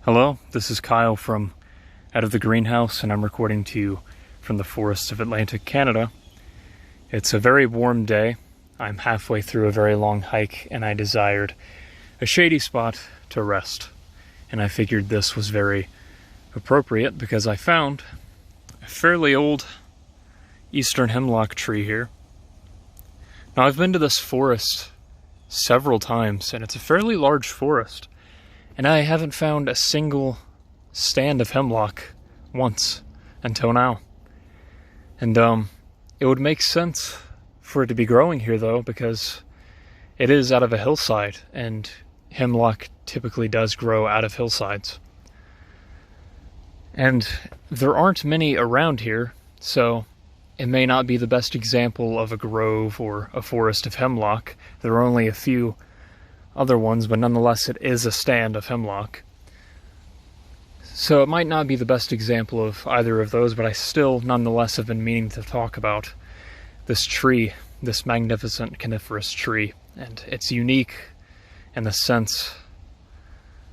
Hello, this is Kyle from Out of the Greenhouse, and I'm recording to you from the forests of Atlantic Canada. It's a very warm day. I'm halfway through a very long hike, and I desired a shady spot to rest. And I figured this was very appropriate because I found a fairly old eastern hemlock tree here. Now, I've been to this forest several times, and it's a fairly large forest. And I haven't found a single stand of hemlock once until now. And it would make sense for it to be growing here, though, because it is out of a hillside, and hemlock typically does grow out of hillsides. And there aren't many around here, so it may not be the best example of a grove or a forest of hemlock. There are only a few other ones, but nonetheless it is a stand of hemlock. So it might not be the best example of either of those, but I still nonetheless have been meaning to talk about this tree, this magnificent coniferous tree, and it's unique in the sense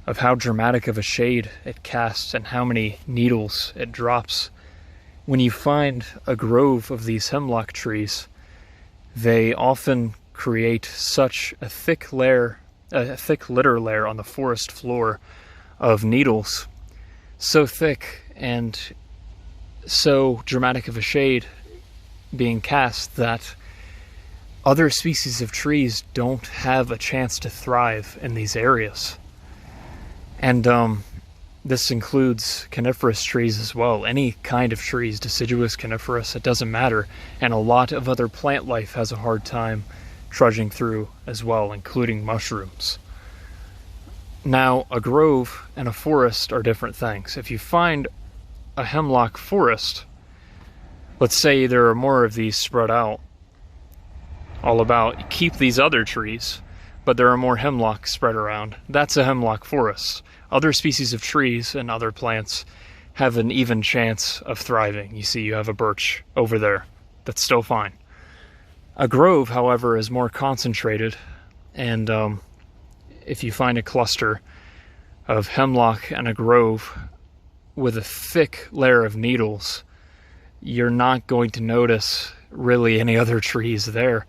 of how dramatic of a shade it casts and how many needles it drops. When you find a grove of these hemlock trees, they often create such a thick litter layer on the forest floor of needles, so thick and so dramatic of a shade being cast that other species of trees don't have a chance to thrive in these areas. And this includes coniferous trees as well. Any kind of trees, deciduous, coniferous, it doesn't matter. And a lot of other plant life has a hard time trudging through as well, including mushrooms. Now, a grove and a forest are different things. If you find a hemlock forest, let's say there are more of these spread out all about, keep these other trees, but there are more hemlock spread around. That's a hemlock forest. Other species of trees and other plants have an even chance of thriving. You see, you have a birch over there. That's still fine. A grove, however, is more concentrated, and if you find a cluster of hemlock and a grove with a thick layer of needles, you're not going to notice really any other trees there.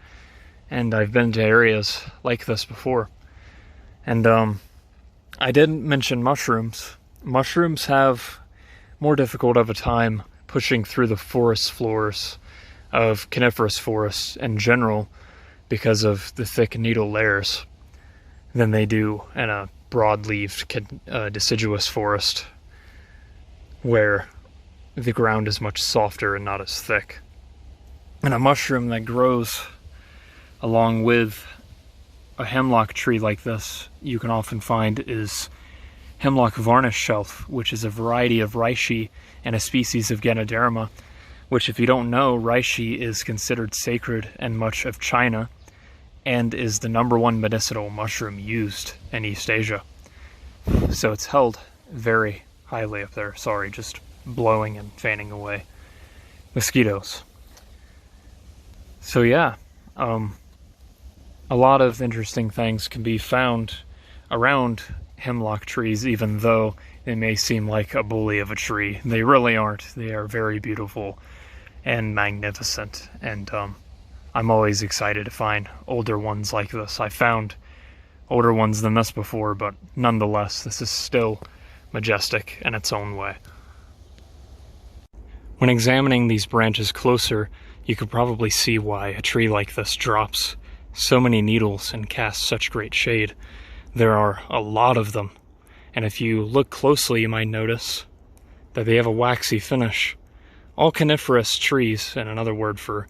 And I've been to areas like this before. And I didn't mention mushrooms. Mushrooms have more difficult of a time pushing through the forest floors of coniferous forests in general because of the thick needle layers than they do in a broad-leaved deciduous forest where the ground is much softer and not as thick. And a mushroom that grows along with a hemlock tree like this you can often find is hemlock varnish shelf, which is a variety of reishi and a species of Ganoderma, which, if you don't know, reishi is considered sacred in much of China and is the #1 medicinal mushroom used in East Asia. So it's held very highly up there. Sorry, just blowing and fanning away mosquitoes. So yeah, a lot of interesting things can be found around hemlock trees, even though they may seem like a bully of a tree. They really aren't. They are very beautiful and magnificent, and I'm always excited to find older ones like this. I found older ones than this before, but nonetheless, this is still majestic in its own way. When examining these branches closer, you could probably see why a tree like this drops so many needles and casts such great shade. There are a lot of them, and if you look closely, you might notice that they have a waxy finish. All coniferous trees, and another word for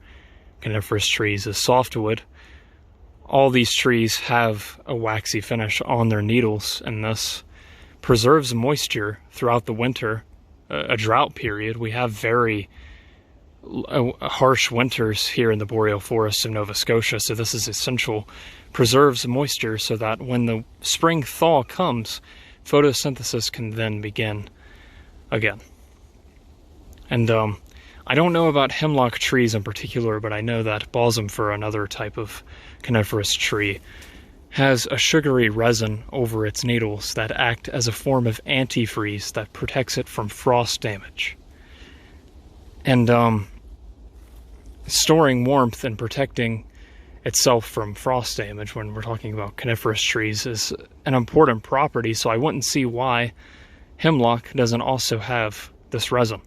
coniferous trees is softwood, all these trees have a waxy finish on their needles, and this preserves moisture throughout the winter, a drought period. We have very harsh winters here in the boreal forests of Nova Scotia, so this is essential. Preserves moisture so that when the spring thaw comes, photosynthesis can then begin again. And I don't know about hemlock trees in particular, but I know that balsam fir, another type of coniferous tree, has a sugary resin over its needles that act as a form of antifreeze that protects it from frost damage. And storing warmth and protecting itself from frost damage when we're talking about coniferous trees is an important property, so I wouldn't see why hemlock doesn't also have this resin.